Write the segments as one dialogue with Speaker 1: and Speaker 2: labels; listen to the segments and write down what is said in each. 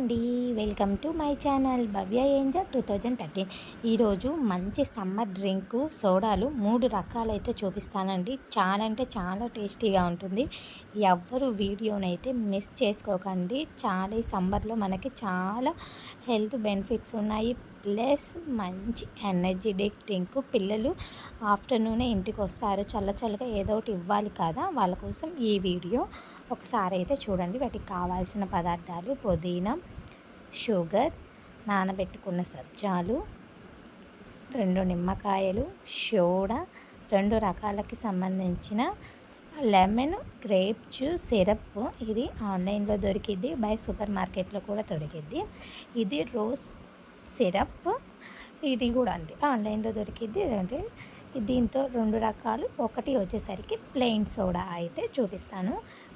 Speaker 1: అండి. Welcome to my channel Bhavya Angel 2013. ఈరోజు మంచి సమ్మర్ డ్రింకు సోడాలు 3 రకాలైతే చూపిస్తానండి. చాలా అంటే చాలా టేస్టీగా ఉంటుంది. ఎవ్వరు వీడియోనైతే మిస్ చేసుకోకండి. చాలా ఈ సమ్మర్లో మనకి చాలా హెల్త్ బెనిఫిట్స్ ఉన్నాయి. ప్లస్ మంచి ఎనర్జెటిక్ డ్రింకు. పిల్లలు ఆఫ్టర్నూనే ఇంటికి వస్తారు, చల్లగా ఏదో ఒకటి ఇవ్వాలి కదా, వాళ్ళ కోసం ఈ వీడియో ఒకసారి అయితే చూడండి. వాటికి కావాల్సిన పదార్థాలు: పుదీనా, షుగర్, నానబెట్టుకున్న సబ్జాలు, 2 నిమ్మకాయలు, సోడా, 2 రకాలకి సంబంధించిన లెమన్, గ్రేప్ జ్యూస్ సిరప్. ఇది ఆన్లైన్లో దొరికిద్ది, బై సూపర్ మార్కెట్లో కూడా దొరికిద్ది. ఇది రోజ్ సిరప్, ఇది కూడా అంతే ఆన్లైన్లో దొరికిద్ది. అంటే దీంతో 2 రకాలు. ఒకటి వచ్చేసరికి ప్లెయిన్ సోడా అయితే చూపిస్తాను.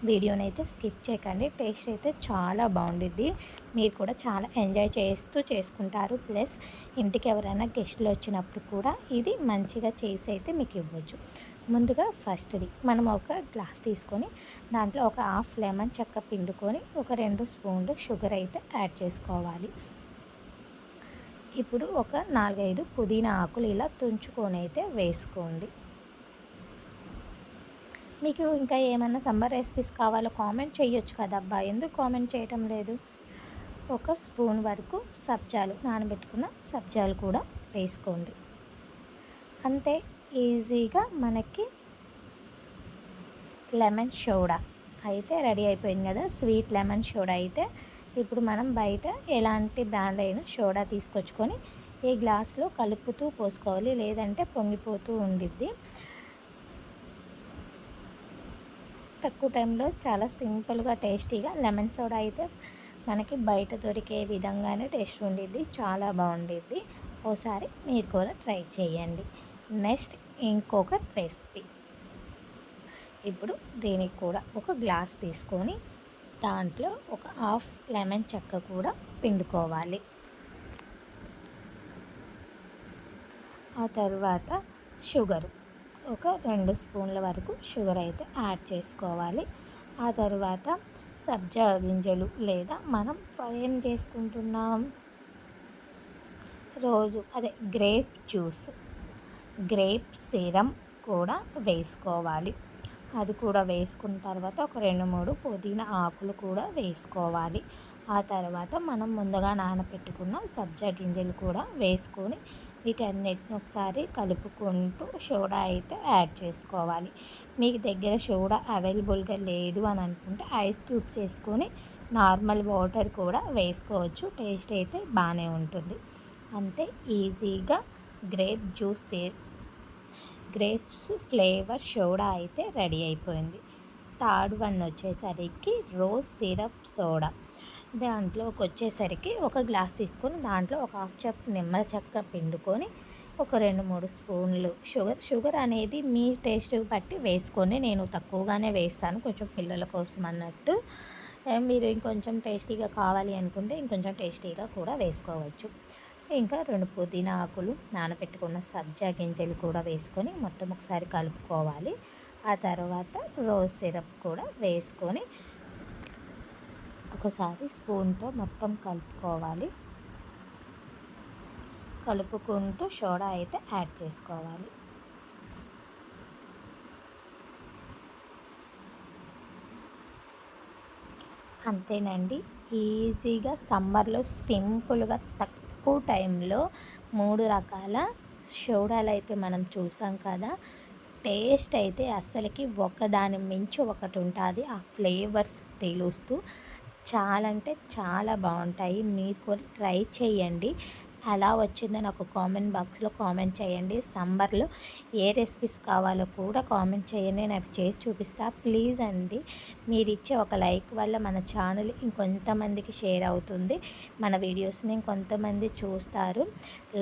Speaker 1: వీడియోనైతే స్కిప్ చేయకండి. టేస్ట్ అయితే చాలా బాగుండిద్ది. మీరు కూడా చాలా ఎంజాయ్ చేస్తూ చేసుకుంటారు. ప్లస్ ఇంటికి ఎవరైనా గెస్టులు వచ్చినప్పుడు కూడా ఇది మంచిగా చేసి అయితే మీకు ఇవ్వచ్చు. ముందుగా ఫస్ట్ది మనం ఒక గ్లాస్ తీసుకొని దాంట్లో ఒక హాఫ్ లెమన్ చెక్క పిండుకొని ఒక 2 స్పూన్లు షుగర్ అయితే యాడ్ చేసుకోవాలి. ఇప్పుడు ఒక 4-5 పుదీనా ఆకులు ఇలా తుంచుకొని అయితే వేసుకోండి. మీకు ఇంకా ఏమన్నా సమ్మర్ రెసిపీస్ కావాలో కామెంట్ చేయొచ్చు కదా అబ్బా, ఎందుకు కామెంట్ చేయటం లేదు? ఒక స్పూన్ వరకు సబ్జాలు, నానబెట్టుకున్న సబ్జాలు కూడా వేసుకోండి. అంతే, ఈజీగా మనకి లెమన్ సోడా అయితే రెడీ అయిపోయింది కదా. స్వీట్ లెమన్ సోడా అయితే ఇప్పుడు మనం బయట ఎలాంటి బ్రాండ్ అయినా సోడా తీసుకొచ్చుకొని ఈ గ్లాస్లో కలుపుతూ పోసుకోవాలి, లేదంటే పొంగిపోతూ ఉండిద్ది. తక్కువ టైంలో చాలా సింపుల్గా టేస్టీగా లెమన్ సోడా అయితే మనకి బయట దొరికే విధంగానే టేస్ట్ ఉండిద్ది, చాలా బాగుండిద్ది. ఓసారి మీరు కూడా ట్రై చేయండి. నెక్స్ట్ ఇంకొక రెసిపీ. ఇప్పుడు దీనికి కూడా ఒక గ్లాస్ తీసుకొని దాంట్లో ఒక హాఫ్ లెమన్ చెక్క కూడా పిండుకోవాలి. ఆ తర్వాత షుగర్, ఒక 2 స్పూన్ల వరకు షుగర్ అయితే యాడ్ చేసుకోవాలి. ఆ తర్వాత సబ్జా గింజలు, లేదా మనం ఏం చేసుకుంటున్నాం రోజు అదే గ్రేప్ జ్యూస్, గ్రేప్ సిరం కూడా వేసుకోవాలి. అది కూడా వేసుకున్న తర్వాత ఒక 2-3 పుదీనా ఆకులు కూడా వేసుకోవాలి. ఆ తర్వాత మనం ముందుగా నానబెట్టుకున్న సబ్జా గింజలు కూడా వేసుకొని వీటన్నిటిని ఒకసారి కలుపుకుంటూ సోడా అయితే యాడ్ చేసుకోవాలి. మీకు దగ్గర సోడా అవైలబుల్గా లేదు అని అనుకుంటే ఐస్ క్యూబ్స్ వేసుకొని నార్మల్ వాటర్ కూడా వేసుకోవచ్చు. టేస్ట్ అయితే బాగానే ఉంటుంది. అంతే, ఈజీగా grape juice grapes flavour soda అయితే రెడీ అయిపోయింది. థర్డ్ వన్ వచ్చేసరికి రోజ్ సిరప్ సోడా. దాంట్లోకి వచ్చేసరికి ఒక గ్లాస్ తీసుకొని దాంట్లో ఒక హాఫ్ కప్ నిమ్మ చెక్క పిండుకొని ఒక 2-3 స్పూన్లు షుగర్ అనేది మీ టేస్ట్ బట్టి వేసుకొని, నేను తక్కువగానే వేస్తాను కొంచెం పిల్లల కోసం అన్నట్టు. మీరు ఇంకొంచెం టేస్టీగా కావాలి అనుకుంటే ఇంకొంచెం టేస్టీగా కూడా వేసుకోవచ్చు. ఇంకా 2 పుదీనా ఆకులు, నానబెట్టుకున్న సబ్జా గింజలు కూడా వేసుకొని మొత్తం ఒకసారి కలుపుకోవాలి. ఆ తర్వాత రోజ్ సిరప్ కూడా వేసుకొని ఒకసారి స్పూన్తో మొత్తం కలుపుకోవాలి. కలుపుకుంటూ సోడా అయితే యాడ్ చేసుకోవాలి. అంతేనండి, ఈజీగా సమ్మర్లో సింపుల్గా తక్కువ టైంలో 3 రకాల సోడాలు అయితే మనం చూసాం కదా. టేస్ట్ అయితే అస్సలకి ఒకదాని మించి ఒకటి ఉంటుంది. ఆ ఫ్లేవర్స్ తెలుస్తూ చాలా అంటే చాలా బాగుంటాయి. మీరు కూడా ట్రై చేయండి. ఎలా వచ్చిందో నాకు కామెంట్ బాక్స్లో కామెంట్ చేయండి. సమ్మర్లో ఏ రెసిపీస్ కావాలో కూడా కామెంట్ చేయండి, నేను అవి చేసి చూపిస్తా. ప్లీజ్ అండి, మీరు ఇచ్చే ఒక లైక్ వల్ల మన ఛానల్ ఇంకొంతమందికి షేర్ అవుతుంది, మన వీడియోస్ని ఇంకొంతమంది చూస్తారు.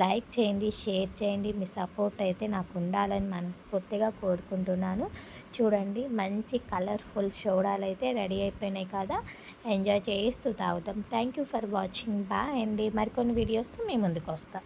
Speaker 1: లైక్ చేయండి, షేర్ చేయండి. మీ సపోర్ట్ అయితే నాకు ఉండాలని మనస్ఫూర్తిగా కోరుకుంటున్నాను. చూడండి, మంచి కలర్ఫుల్ సోడాలు అయితే రెడీ అయిపోయినాయి కదా. ఎంజాయ్ చేస్తూ తాగుతాం. Thank you for watching. Bye అండి. మరికొన్ని వీడియోస్తో మీ ముందుకు వస్తాం.